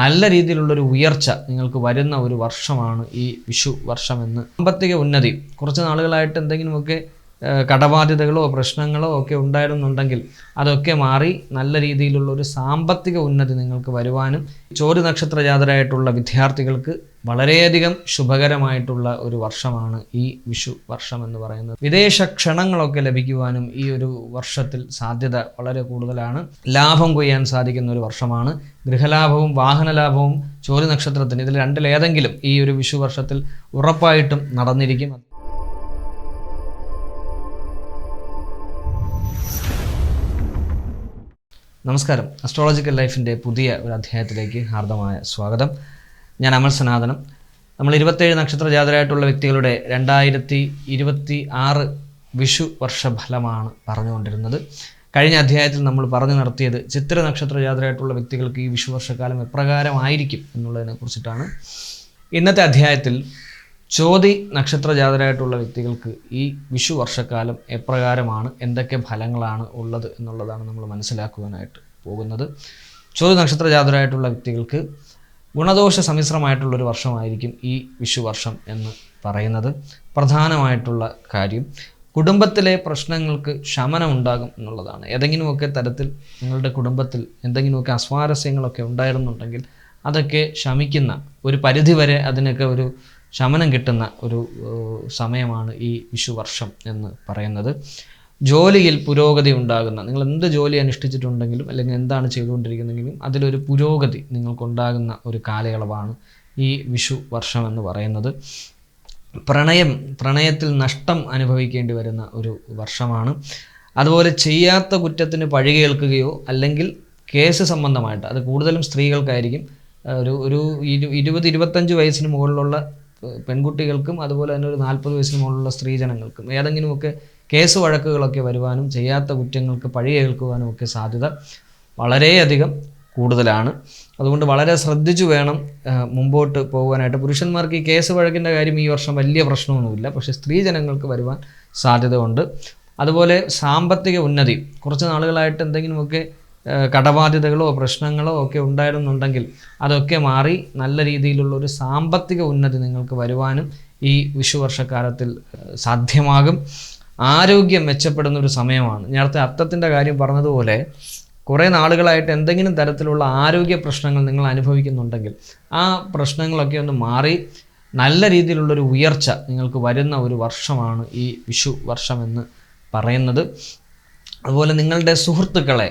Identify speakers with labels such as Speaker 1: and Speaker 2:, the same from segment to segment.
Speaker 1: നല്ല രീതിയിലുള്ളൊരു ഉയർച്ച നിങ്ങൾക്ക് വരുന്ന ഒരു വർഷമാണ് ഈ വിഷു വർഷമെന്ന്. സാമ്പത്തിക ഉന്നതി, കുറച്ച് നാളുകളായിട്ട് എന്തെങ്കിലുമൊക്കെ കടബാധ്യതകളോ പ്രശ്നങ്ങളോ ഒക്കെ ഉണ്ടായിരുന്നുണ്ടെങ്കിൽ അതൊക്കെ മാറി നല്ല രീതിയിലുള്ള ഒരു സാമ്പത്തിക ഉന്നതി നിങ്ങൾക്ക് വരുവാനും, ചോതി നക്ഷത്ര ജാതരായിട്ടുള്ള വിദ്യാർത്ഥികൾക്ക് വളരെയധികം ശുഭകരമായിട്ടുള്ള ഒരു വർഷമാണ് ഈ വിഷു വർഷം എന്ന് പറയുന്നത്. വിദേശ ക്ഷണങ്ങളൊക്കെ ലഭിക്കുവാനും ഈ ഒരു വർഷത്തിൽ സാധ്യത വളരെ കൂടുതലാണ്. ലാഭം കൊയ്യാൻ സാധിക്കുന്ന ഒരു വർഷമാണ്. ഗൃഹലാഭവും വാഹനലാഭവും ചോതി നക്ഷത്രത്തിന് ഇതിൽ രണ്ടിലേതെങ്കിലും ഈ ഒരു വിഷു വർഷത്തിൽ ഉറപ്പായിട്ടും നടന്നിരിക്കും. നമസ്കാരം. അസ്ട്രോളജിക്കൽ ലൈഫിൻ്റെ പുതിയ ഒരു അധ്യായത്തിലേക്ക് ഹാർദമായ സ്വാഗതം. ഞാൻ അമൽ സനാതനം. നമ്മൾ 27 നക്ഷത്ര ജാതരായിട്ടുള്ള വ്യക്തികളുടെ 2026 വിഷു വർഷഫലമാണ് പറഞ്ഞുകൊണ്ടിരുന്നത്. കഴിഞ്ഞ അധ്യായത്തിൽ നമ്മൾ പറഞ്ഞു നടത്തിയത് ചിത്ര നക്ഷത്ര ജാതരായിട്ടുള്ള വ്യക്തികൾക്ക് ഈ വിഷു വർഷക്കാലം എപ്രകാരമായിരിക്കും എന്നുള്ളതിനെ കുറിച്ചിട്ടാണ്. ഇന്നത്തെ അധ്യായത്തിൽ ചോതി നക്ഷത്ര ജാതരായിട്ടുള്ള വ്യക്തികൾക്ക് ഈ വിഷു വർഷക്കാലം എപ്രകാരമാണ്, എന്തൊക്കെ ഫലങ്ങളാണ് ഉള്ളത് എന്നുള്ളതാണ് നമ്മൾ മനസ്സിലാക്കുവാനായിട്ട് പോകുന്നത്. ചോതി നക്ഷത്ര ജാതരായിട്ടുള്ള വ്യക്തികൾക്ക് ഗുണദോഷ സമ്മിശ്രമായിട്ടുള്ളൊരു വർഷമായിരിക്കും ഈ വിഷു വർഷം എന്ന് പറയുന്നത്. പ്രധാനമായിട്ടുള്ള കാര്യം കുടുംബത്തിലെ പ്രശ്നങ്ങൾക്ക് ശമനം ഉണ്ടാകും എന്നുള്ളതാണ്. ഏതെങ്കിലുമൊക്കെ തരത്തിൽ നിങ്ങളുടെ കുടുംബത്തിൽ എന്തെങ്കിലുമൊക്കെ അസ്വാരസ്യങ്ങളൊക്കെ ഉണ്ടായിരുന്നുണ്ടെങ്കിൽ അതൊക്കെ ശമിക്കുന്ന, ഒരു പരിധിവരെ അതിനൊക്കെ ഒരു ശമനം കിട്ടുന്ന ഒരു സമയമാണ് ഈ വിഷു വർഷം എന്ന് പറയുന്നത്. ജോലിയിൽ പുരോഗതി ഉണ്ടാകുന്ന, നിങ്ങൾ എന്ത് ജോലി അനുഷ്ഠിച്ചിട്ടുണ്ടെങ്കിലും അല്ലെങ്കിൽ എന്താണ് ചെയ്തുകൊണ്ടിരിക്കുന്നെങ്കിലും അതിലൊരു പുരോഗതി നിങ്ങൾക്കുണ്ടാകുന്ന ഒരു കാലയളവാണ് ഈ വിഷു വർഷം എന്ന് പറയുന്നത്. പ്രണയത്തിൽ നഷ്ടം അനുഭവിക്കേണ്ടി വരുന്ന ഒരു വർഷമാണ്. അതുപോലെ ചെയ്യാത്ത കുറ്റത്തിന് പഴി കേൾക്കുകയോ അല്ലെങ്കിൽ കേസ് സംബന്ധമായിട്ട്, അത് കൂടുതലും സ്ത്രീകൾക്കായിരിക്കും, ഒരു 20-25 വയസ്സിന് മുകളിലുള്ള പെൺകുട്ടികൾക്കും അതുപോലെ തന്നെ ഒരു 40 വയസ്സിന് മുകളിലുള്ള സ്ത്രീജനങ്ങൾക്കും ഏതെങ്കിലുമൊക്കെ കേസ് വഴക്കുകളൊക്കെ വരുവാനും ചെയ്യാത്ത കുറ്റങ്ങൾക്ക് പഴി കേൾക്കുവാനും ഒക്കെ സാധ്യത വളരെയധികം കൂടുതലാണ്. അതുകൊണ്ട് വളരെ ശ്രദ്ധിച്ചു വേണം മുമ്പോട്ട് പോകാനായിട്ട്. പുരുഷന്മാർക്ക് ഈ കേസ് വഴക്കിൻ്റെ കാര്യം ഈ വർഷം വലിയ പ്രശ്നമൊന്നുമില്ല, പക്ഷേ സ്ത്രീജനങ്ങൾക്ക് വരുവാൻ സാധ്യത ഉണ്ട്. അതുപോലെ സാമ്പത്തിക ഉന്നതി, കുറച്ച് നാളുകളായിട്ട് എന്തെങ്കിലുമൊക്കെ കടബാധ്യതകളോ പ്രശ്നങ്ങളോ ഒക്കെ ഉണ്ടായിരുന്നുണ്ടെങ്കിൽ അതൊക്കെ മാറി നല്ല രീതിയിലുള്ള ഒരു സാമ്പത്തിക ഉന്നതി നിങ്ങൾക്ക് വരുവാനും ഈ വിഷു വർഷക്കാലത്തിൽ സാധ്യമാകും. ആരോഗ്യം മെച്ചപ്പെടുന്ന ഒരു സമയമാണ്. നേരത്തെ അത്തത്തിൻ്റെ കാര്യം പറഞ്ഞതുപോലെ കുറേ നാളുകളായിട്ട് എന്തെങ്കിലും തരത്തിലുള്ള ആരോഗ്യ പ്രശ്നങ്ങൾ നിങ്ങൾ അനുഭവിക്കുന്നുണ്ടെങ്കിൽ ആ പ്രശ്നങ്ങളൊക്കെ ഒന്ന് മാറി നല്ല രീതിയിലുള്ളൊരു ഉയർച്ച നിങ്ങൾക്ക് വരുന്ന ഒരു വർഷമാണ് ഈ വിഷു വർഷം എന്ന് പറയുന്നത്. അതുപോലെ നിങ്ങളുടെ സുഹൃത്തുക്കളെ,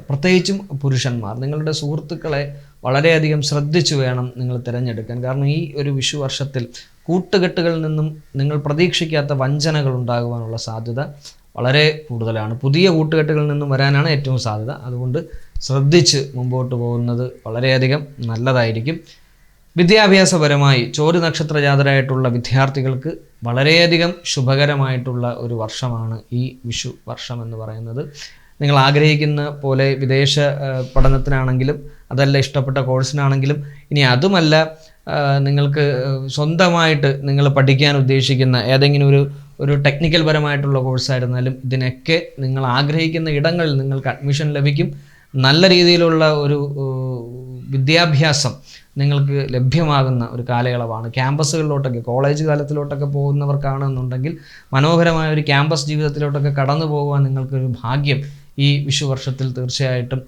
Speaker 1: പ്രത്യേകിച്ചും പുരുഷന്മാർ, നിങ്ങളുടെ സുഹൃത്തുക്കളെ വളരെയധികം ശ്രദ്ധിച്ചു വേണം നിങ്ങൾ തിരഞ്ഞെടുക്കാൻ. കാരണം ഈ ഒരു വിഷു വർഷത്തിൽ കൂട്ടുകെട്ടുകളിൽ നിന്നും നിങ്ങൾ പ്രതീക്ഷിക്കാത്ത വഞ്ചനകൾ ഉണ്ടാകുവാനുള്ള സാധ്യത വളരെ കൂടുതലാണ്. പുതിയ കൂട്ടുകെട്ടുകളിൽ നിന്നും വരാനാണ് ഏറ്റവും സാധ്യത. അതുകൊണ്ട് ശ്രദ്ധിച്ച് മുമ്പോട്ട് പോകുന്നത് വളരെയധികം നല്ലതായിരിക്കും. വിദ്യാഭ്യാസപരമായി ചോതി നക്ഷത്ര ജാതരായിട്ടുള്ള വിദ്യാർത്ഥികൾക്ക് വളരെയധികം ശുഭകരമായിട്ടുള്ള ഒരു വർഷമാണ് ഈ വിഷു വർഷം എന്ന് പറയുന്നത്. നിങ്ങൾ ആഗ്രഹിക്കുന്ന പോലെ വിദേശ പഠനത്തിനാണെങ്കിലും അതല്ല ഇഷ്ടപ്പെട്ട കോഴ്സിനാണെങ്കിലും, ഇനി അതുമല്ല നിങ്ങൾക്ക് സ്വന്തമായിട്ട് നിങ്ങൾ പഠിക്കാൻ ഉദ്ദേശിക്കുന്ന ഏതെങ്കിലും ഒരു ടെക്നിക്കൽ പരമായിട്ടുള്ള കോഴ്സായിരുന്നാലും ഇതിനൊക്കെ നിങ്ങൾ ആഗ്രഹിക്കുന്ന ഇടങ്ങളിൽ നിങ്ങൾക്ക് അഡ്മിഷൻ ലഭിക്കും. നല്ല രീതിയിലുള്ള ഒരു വിദ്യാഭ്യാസം നിങ്ങൾക്ക് ലഭ്യമാകുന്ന ഒരു കാലയളവാണ്. ക്യാമ്പസുകളിലോട്ടൊക്കെ, കോളേജ് കാലത്തിലോട്ടൊക്കെ പോകുന്നവർക്കാണെന്നുണ്ടെങ്കിൽ മനോഹരമായ ഒരു ക്യാമ്പസ് ജീവിതത്തിലോട്ടൊക്കെ കടന്നു പോകുവാൻ നിങ്ങൾക്കൊരു ഭാഗ്യം ഈ വിഷു വർഷത്തിൽ തീർച്ചയായിട്ടും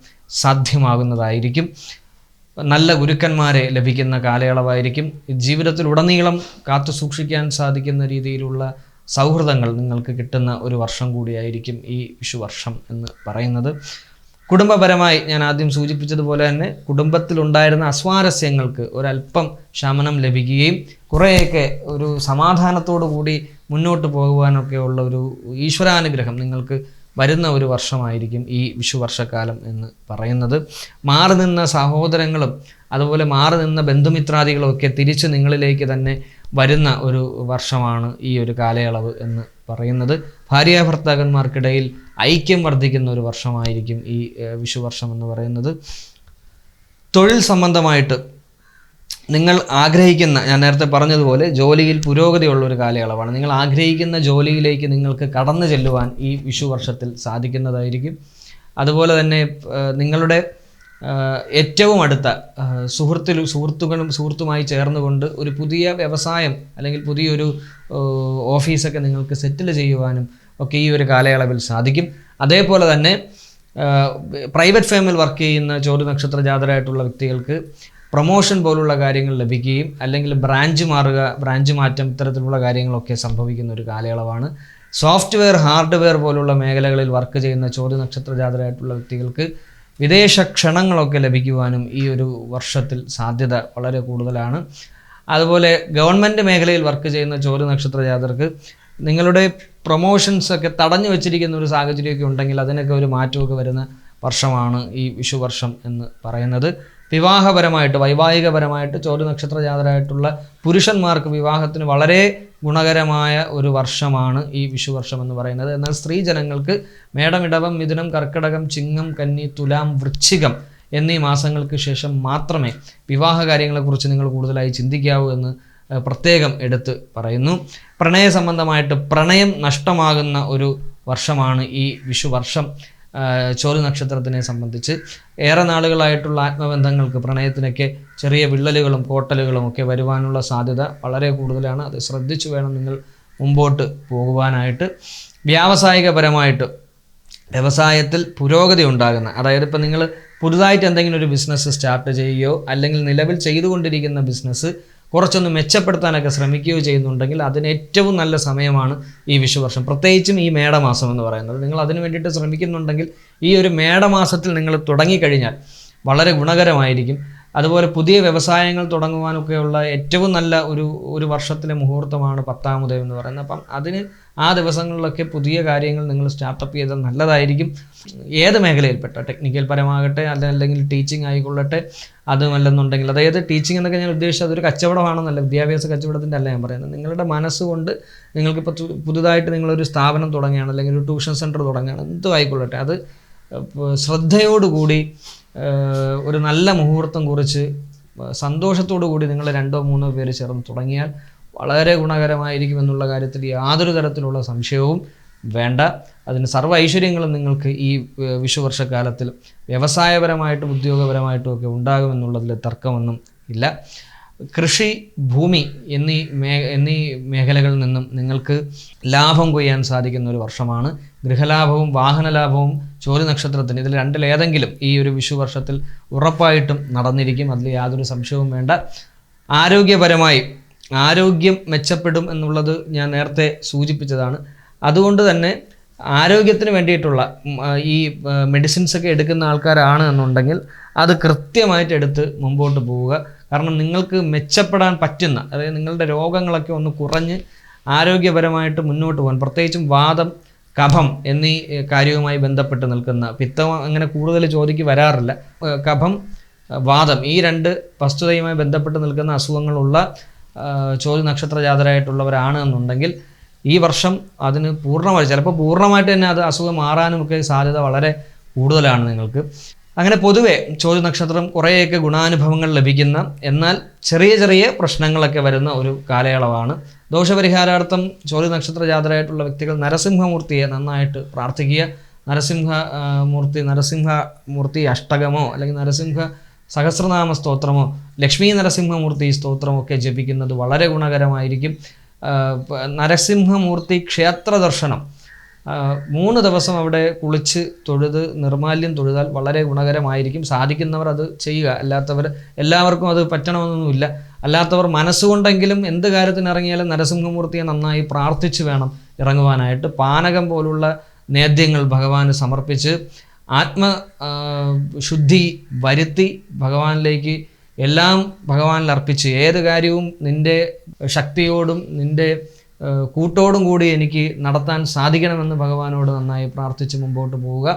Speaker 1: സാധ്യമാകുന്നതായിരിക്കും. നല്ല ഗുരുക്കന്മാരെ ലഭിക്കുന്ന കാലയളവായിരിക്കും. ജീവിതത്തിലുടനീളം കാത്തു സൂക്ഷിക്കാൻ സാധിക്കുന്ന രീതിയിലുള്ള സൗഹൃദങ്ങൾ നിങ്ങൾക്ക് കിട്ടുന്ന ഒരു വർഷം കൂടിയായിരിക്കും ഈ വിഷു വർഷം എന്ന് പറയുന്നത്. കുടുംബപരമായി ഞാൻ ആദ്യം സൂചിപ്പിച്ചതുപോലെ തന്നെ കുടുംബത്തിലുണ്ടായിരുന്ന അസ്വാരസ്യങ്ങൾക്ക് ഒരല്പം ശമനം ലഭിക്കുകയും കുറേയൊക്കെ ഒരു സമാധാനത്തോടു കൂടി മുന്നോട്ട് പോകുവാനൊക്കെ ഉള്ള ഒരു ഈശ്വരാനുഗ്രഹം നിങ്ങൾക്ക് വരുന്ന ഒരു വർഷമായിരിക്കും ഈ വിഷു വർഷക്കാലം എന്ന് പറയുന്നത്. മാറി നിന്ന സഹോദരങ്ങളും അതുപോലെ മാറി നിന്ന ബന്ധുമിത്രാദികളും ഒക്കെ തിരിച്ച് നിങ്ങളിലേക്ക് തന്നെ വരുന്ന ഒരു വർഷമാണ് ഈ ഒരു കാലയളവ് എന്ന് പറയുന്നത്. ഭാര്യാഭർത്താക്കന്മാർക്കിടയിൽ ഐക്യം വർദ്ധിക്കുന്ന ഒരു വർഷമായിരിക്കും ഈ വിഷു വർഷം എന്ന് പറയുന്നത്. തൊഴിൽ സംബന്ധമായിട്ട് നിങ്ങൾ ആഗ്രഹിക്കുന്ന, ഞാൻ നേരത്തെ പറഞ്ഞതുപോലെ ജോലിയിൽ പുരോഗതിയുള്ള ഒരു കാലയളവാണ്. നിങ്ങൾ ആഗ്രഹിക്കുന്ന ജോലിയിലേക്ക് നിങ്ങൾക്ക് കടന്നു ചെല്ലുവാൻ ഈ വിഷു വർഷത്തിൽ സാധിക്കുന്നതായിരിക്കും. അതുപോലെ തന്നെ നിങ്ങളുടെ ഏറ്റവും അടുത്ത സുഹൃത്തുമായി ചേർന്നുകൊണ്ട് ഒരു പുതിയ വ്യവസായം അല്ലെങ്കിൽ പുതിയൊരു ഓഫീസൊക്കെ നിങ്ങൾക്ക് സെറ്റിൽ ചെയ്യുവാനും ഒക്കെ ഈ ഒരു കാലയളവിൽ സാധിക്കും. അതേപോലെ തന്നെ പ്രൈവറ്റ് ഫേമിൽ വർക്ക് ചെയ്യുന്ന ചോദ്യ നക്ഷത്ര ജാതരായിട്ടുള്ള വ്യക്തികൾക്ക് പ്രൊമോഷൻ പോലുള്ള കാര്യങ്ങൾ ലഭിക്കുകയും അല്ലെങ്കിൽ ബ്രാഞ്ച് മാറ്റം ഇത്തരത്തിലുള്ള കാര്യങ്ങളൊക്കെ സംഭവിക്കുന്ന ഒരു കാലയളവാണ്. സോഫ്റ്റ്വെയർ, ഹാർഡ്വെയർ പോലുള്ള മേഖലകളിൽ വർക്ക് ചെയ്യുന്ന ചോദ്യ നക്ഷത്ര ജാതരായിട്ടുള്ള വ്യക്തികൾക്ക് വിദേശ ക്ഷണങ്ങളൊക്കെ ലഭിക്കുവാനും ഈ ഒരു വർഷത്തിൽ സാധ്യത വളരെ കൂടുതലാണ്. അതുപോലെ ഗവൺമെൻറ് മേഖലയിൽ വർക്ക് ചെയ്യുന്ന ചോദ്യ നക്ഷത്ര ജാതർക്ക് നിങ്ങളുടെ പ്രൊമോഷൻസൊക്കെ തടഞ്ഞു വെച്ചിരിക്കുന്ന ഒരു സാഹചര്യമൊക്കെ ഉണ്ടെങ്കിൽ അതിനൊക്കെ ഒരു മാറ്റമൊക്കെ വരുന്ന വർഷമാണ് ഈ വിഷുവർഷം എന്ന് പറയുന്നത്. വിവാഹപരമായിട്ട് വൈവാഹികപരമായിട്ട് ചോദ്യ നക്ഷത്ര ജാതരായിട്ടുള്ള പുരുഷന്മാർക്ക് വിവാഹത്തിന് വളരെ ഗുണകരമായ ഒരു വർഷമാണ് ഈ വിഷുവർഷം എന്ന് പറയുന്നത്. എന്നാൽ സ്ത്രീ ജനങ്ങൾക്ക് മേടം, ഇടവം, മിഥുനം, കർക്കിടകം, ചിങ്ങം, കന്നി, തുലാം, വൃശ്ചികം എന്നീ മാസങ്ങൾക്ക് ശേഷം മാത്രമേ വിവാഹ കാര്യങ്ങളെക്കുറിച്ച് നിങ്ങൾ കൂടുതലായി ചിന്തിക്കാവൂ എന്ന് പ്രത്യേകം എടുത്ത് പറയുന്നു. പ്രണയ സംബന്ധമായിട്ട് പ്രണയം നഷ്ടമാകുന്ന ഒരു വർഷമാണ് ഈ വിഷുവർഷം ചോദ്യ നക്ഷത്രത്തിനെ സംബന്ധിച്ച്. ഏറെ നാളുകളായിട്ടുള്ള ആത്മബന്ധങ്ങൾക്ക്, പ്രണയത്തിനൊക്കെ ചെറിയ വിള്ളലുകളും കോട്ടലുകളും ഒക്കെ വരുവാനുള്ള സാധ്യത വളരെ കൂടുതലാണ്. അത് ശ്രദ്ധിച്ചു വേണം നിങ്ങൾ മുമ്പോട്ട് പോകുവാനായിട്ട്. വ്യാവസായികപരമായിട്ട് വ്യവസായത്തിൽ പുരോഗതി ഉണ്ടാകുന്ന, അതായത് ഇപ്പം നിങ്ങൾ പുതുതായിട്ട് എന്തെങ്കിലും ഒരു ബിസിനസ് സ്റ്റാർട്ട് ചെയ്യുകയോ അല്ലെങ്കിൽ നിലവിൽ ചെയ്തുകൊണ്ടിരിക്കുന്ന ബിസിനസ് കുറച്ചൊന്ന് മെച്ചപ്പെടുത്താനൊക്കെ ശ്രമിക്കുകയോ ചെയ്യുന്നുണ്ടെങ്കിൽ അതിന് ഏറ്റവും നല്ല സമയമാണ് ഈ വിഷുവർഷം. പ്രത്യേകിച്ചും ഈ മേടമാസം എന്ന് പറയുന്നത്. നിങ്ങൾ അതിന് വേണ്ടിയിട്ട് ശ്രമിക്കുന്നുണ്ടെങ്കിൽ ഈ ഒരു മേടമാസത്തിൽ നിങ്ങൾ തുടങ്ങിക്കഴിഞ്ഞാൽ വളരെ ഗുണകരമായിരിക്കും. അതുപോലെ പുതിയ വ്യവസായങ്ങൾ തുടങ്ങുവാനൊക്കെയുള്ള ഏറ്റവും നല്ല ഒരു വർഷത്തിലെ മുഹൂർത്തമാണ് 10-ാം ഉദയം എന്ന് പറയുന്നത്. അപ്പം അതിന് ആ ദിവസങ്ങളിലൊക്കെ പുതിയ കാര്യങ്ങൾ നിങ്ങൾ സ്റ്റാർട്ടപ്പ് ചെയ്താൽ നല്ലതായിരിക്കും. ഏത് മേഖലയിൽപ്പെട്ട, ടെക്നിക്കൽ പരമാകട്ടെ അല്ലെങ്കിൽ ടീച്ചിങ് ആയിക്കൊള്ളട്ടെ, അതുമല്ലെന്നുണ്ടെങ്കിൽ, അതായത് ടീച്ചിങ് എന്നൊക്കെ ഞാൻ ഉദ്ദേശിച്ചത് അതൊരു കച്ചവടമാണെന്നല്ല, വിദ്യാഭ്യാസ കച്ചവടത്തിൻ്റെ അല്ല ഞാൻ പറയുന്നത്. നിങ്ങളുടെ മനസ്സുകൊണ്ട് നിങ്ങൾക്കിപ്പോൾ പുതുതായിട്ട് നിങ്ങളൊരു സ്ഥാപനം തുടങ്ങുകയാണ് അല്ലെങ്കിൽ ഒരു ട്യൂഷൻ സെൻറ്റർ തുടങ്ങുകയാണ്, എന്തും ആയിക്കൊള്ളട്ടെ, അത് ശ്രദ്ധയോടുകൂടി ഒരു നല്ല മുഹൂർത്തം കുറിച്ച് സന്തോഷത്തോടു കൂടി നിങ്ങൾ 2-3 പേര് ചേർന്ന് തുടങ്ങിയാൽ വളരെ ഗുണകരമായിരിക്കും എന്നുള്ള കാര്യത്തിൽ യാതൊരു തരത്തിലുള്ള സംശയവും വേണ്ട. അതിന് സർവ്വ ഐശ്വര്യങ്ങളും നിങ്ങൾക്ക് ഈ വിഷുവർഷക്കാലത്തിൽ വ്യവസായപരമായിട്ടും ഉദ്യോഗപരമായിട്ടും ഒക്കെ ഉണ്ടാകുമെന്നുള്ളതിൽ തർക്കമൊന്നും ഇല്ല. കൃഷി, ഭൂമി എന്നീ മേഖലകളിൽ നിന്നും നിങ്ങൾക്ക് ലാഭം കൊയ്യാൻ സാധിക്കുന്ന ഒരു വർഷമാണ്. ഗൃഹലാഭവും വാഹനലാഭവും ചോദ്യ നക്ഷത്രത്തിന് ഇതിൽ രണ്ടിലേതെങ്കിലും ഈ ഒരു വിഷുവർഷത്തിൽ ഉറപ്പായിട്ടും നടന്നിരിക്കും. അതിൽ യാതൊരു സംശയവും വേണ്ട. ആരോഗ്യം മെച്ചപ്പെടും എന്നുള്ളത് ഞാൻ നേരത്തെ സൂചിപ്പിച്ചതാണ്. അതുകൊണ്ട് തന്നെ ആരോഗ്യത്തിന് വേണ്ടിയിട്ടുള്ള ഈ മെഡിസിൻസൊക്കെ എടുക്കുന്ന ആൾക്കാരാണ് എന്നുണ്ടെങ്കിൽ അത് കൃത്യമായിട്ട് എടുത്ത് മുമ്പോട്ട് പോവുക. കാരണം നിങ്ങൾക്ക് മെച്ചപ്പെടാൻ പറ്റുന്ന, അതായത് നിങ്ങളുടെ രോഗങ്ങളൊക്കെ ഒന്ന് കുറഞ്ഞ് ആരോഗ്യപരമായിട്ട് മുന്നോട്ട് പോകാൻ, പ്രത്യേകിച്ചും വാദം, കഫം എന്നീ കാര്യവുമായി ബന്ധപ്പെട്ട് നിൽക്കുന്ന, പിത്തം അങ്ങനെ കൂടുതൽ ചോദിക്ക് വരാറില്ല, കഫം, വാദം ഈ 2 വസ്തുതയുമായി ബന്ധപ്പെട്ട് നിൽക്കുന്ന അസുഖങ്ങളുള്ള ചോദ്യ നക്ഷത്ര ജാതരായിട്ടുള്ളവരാണ് എന്നുണ്ടെങ്കിൽ ഈ വർഷം അതിന് ചിലപ്പോൾ പൂർണ്ണമായിട്ട് തന്നെ അത് അസുഖം മാറാനുമൊക്കെ സാധ്യത വളരെ കൂടുതലാണ് നിങ്ങൾക്ക്. അങ്ങനെ പൊതുവെ ചോദ്യ നക്ഷത്രം കുറേയൊക്കെ ഗുണാനുഭവങ്ങൾ ലഭിക്കുന്ന, എന്നാൽ ചെറിയ പ്രശ്നങ്ങളൊക്കെ വരുന്ന ഒരു കാലയളവാണ്. ദോഷപരിഹാരാർത്ഥം ചോദ്യ നക്ഷത്ര ജാതരായിട്ടുള്ള വ്യക്തികൾ നരസിംഹമൂർത്തിയെ നന്നായിട്ട് പ്രാർത്ഥിക്കുക. നരസിംഹമൂർത്തി അഷ്ടകമോ അല്ലെങ്കിൽ നരസിംഹ സഹസ്രനാമ സ്തോത്രമോ ലക്ഷ്മി നരസിംഹമൂർത്തി സ്തോത്രമോ ഒക്കെ ജപിക്കുന്നത് വളരെ ഗുണകരമായിരിക്കും. നരസിംഹമൂർത്തി ക്ഷേത്ര ദർശനം 3 ദിവസം അവിടെ കുളിച്ച് തൊഴുത് നിർമാല്യം തൊഴുതാൽ വളരെ ഗുണകരമായിരിക്കും. സാധിക്കുന്നവർ അത് ചെയ്യുക. എല്ലാവർക്കും അത് പറ്റണമെന്നൊന്നുമില്ല. അല്ലാത്തവർ മനസ്സുകൊണ്ടെങ്കിലും എന്ത് കാര്യത്തിന് ഇറങ്ങിയാലും നരസിംഹമൂർത്തിയെ നന്നായി പ്രാർത്ഥിച്ച് വേണം ഇറങ്ങുവാനായിട്ട്. പാനകം പോലുള്ള നേദ്യങ്ങൾ ഭഗവാന് സമർപ്പിച്ച് ആത്മശുദ്ധി വരുത്തി ഭഗവാനിലേക്ക് എല്ലാം ഭഗവാനിൽ അർപ്പിച്ച്, ഏത് കാര്യവും നിൻ്റെ ശക്തിയോടും നിൻ്റെ കൂട്ടോടും കൂടി എനിക്ക് നടത്താൻ സാധിക്കണമെന്ന് ഭഗവാനോട് നന്നായി പ്രാർത്ഥിച്ച് മുമ്പോട്ട് പോവുക.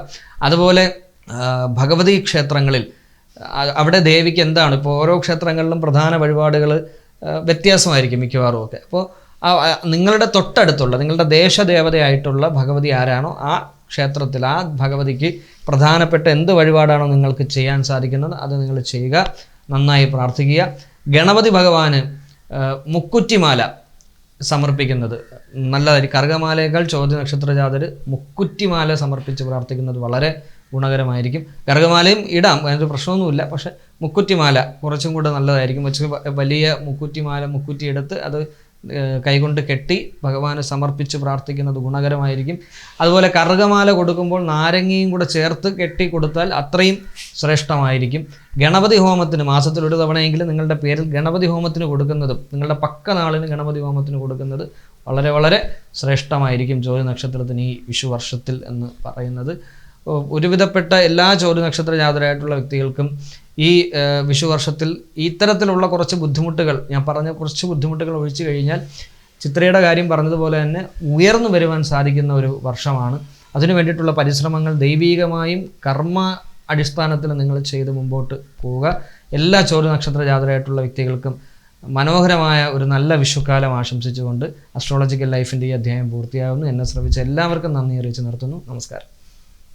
Speaker 1: അതുപോലെ ഭഗവതി ക്ഷേത്രങ്ങളിൽ അവിടെ ദേവിക്ക് എന്താണ്, ഇപ്പോൾ ഓരോ ക്ഷേത്രങ്ങളിലും പ്രധാന വഴിപാടുകൾ വ്യത്യാസമായിരിക്കും മിക്കവാറും ഒക്കെ. അപ്പോൾ നിങ്ങളുടെ തൊട്ടടുത്തുള്ള, നിങ്ങളുടെ ദേശദേവതയായിട്ടുള്ള ഭഗവതി ആരാണോ ആ ക്ഷേത്രത്തിൽ ആ ഭഗവതിക്ക് പ്രധാനപ്പെട്ട എന്ത് വഴിപാടാണോ നിങ്ങൾക്ക് ചെയ്യാൻ സാധിക്കുന്നത് അത് നിങ്ങൾ ചെയ്യുക. നന്നായി പ്രാർത്ഥിക്കുക. ഗണപതി ഭഗവാന് മുക്കുറ്റിമാല സമർപ്പിക്കുന്നത് നല്ലതായിരിക്കും. കർഗമാലയേക്കാൾ ചോദ്യ നക്ഷത്ര ജാതര് മുക്കുറ്റിമാല സമർപ്പിച്ച് പ്രാർത്ഥിക്കുന്നത് വളരെ ഗുണകരമായിരിക്കും. കറുകമാലയും ഇടാം, അതിനൊരു പ്രശ്നമൊന്നുമില്ല. പക്ഷേ മുക്കുറ്റിമാല കുറച്ചും കൂടെ നല്ലതായിരിക്കും. വലിയ മുക്കുറ്റി എടുത്ത് അത് കൈകൊണ്ട് കെട്ടി ഭഗവാന് സമർപ്പിച്ച് പ്രാർത്ഥിക്കുന്നത് ഗുണകരമായിരിക്കും. അതുപോലെ കറുകമാല കൊടുക്കുമ്പോൾ നാരങ്ങയും കൂടെ ചേർത്ത് കെട്ടി കൊടുത്താൽ അത്രയും ശ്രേഷ്ഠമായിരിക്കും. ഗണപതി ഹോമത്തിന് മാസത്തിൽ ഒരു തവണയെങ്കിലും നിങ്ങളുടെ പേരിൽ ഗണപതി ഹോമത്തിന് കൊടുക്കുന്നതും നിങ്ങളുടെ പക്ക നാളിന് ഗണപതി ഹോമത്തിന് കൊടുക്കുന്നത് വളരെ വളരെ ശ്രേഷ്ഠമായിരിക്കും ചോതി നക്ഷത്രത്തിന് ഈ വിഷു വർഷത്തിൽ എന്ന് പറയുന്നത്. ഒരുവിധപ്പെട്ട എല്ലാ ചോതി നക്ഷത്ര ജാതരായിട്ടുള്ള വ്യക്തികൾക്കും ഈ വിഷു വർഷത്തിൽ ഇത്തരത്തിലുള്ള കുറച്ച് ബുദ്ധിമുട്ടുകൾ, ഞാൻ പറഞ്ഞ കുറച്ച് ബുദ്ധിമുട്ടുകൾ ഒഴിച്ചു കഴിഞ്ഞാൽ ചിത്രയുടെ കാര്യം പറഞ്ഞതുപോലെ തന്നെ ഉയർന്നു വരുവാൻ സാധിക്കുന്ന ഒരു വർഷമാണ്. അതിനു വേണ്ടിയിട്ടുള്ള പരിശ്രമങ്ങൾ ദൈവീകമായും കർമ്മ അടിസ്ഥാനത്തിൽ നിങ്ങൾ ചെയ്ത് മുമ്പോട്ട് പോവുക. എല്ലാ ചോതി നക്ഷത്ര ജാതരായിട്ടുള്ള വ്യക്തികൾക്കും മനോഹരമായ ഒരു നല്ല വിഷുക്കാലം ആശംസിച്ചുകൊണ്ട് അസ്ട്രോളജിക്കൽ ലൈഫിൻ്റെ ഈ അധ്യായം പൂർത്തിയാകുന്നു. എന്നെ ശ്രമിച്ച എല്ലാവർക്കും നന്ദി അറിയിച്ച് നിർത്തുന്നു. നമസ്കാരം.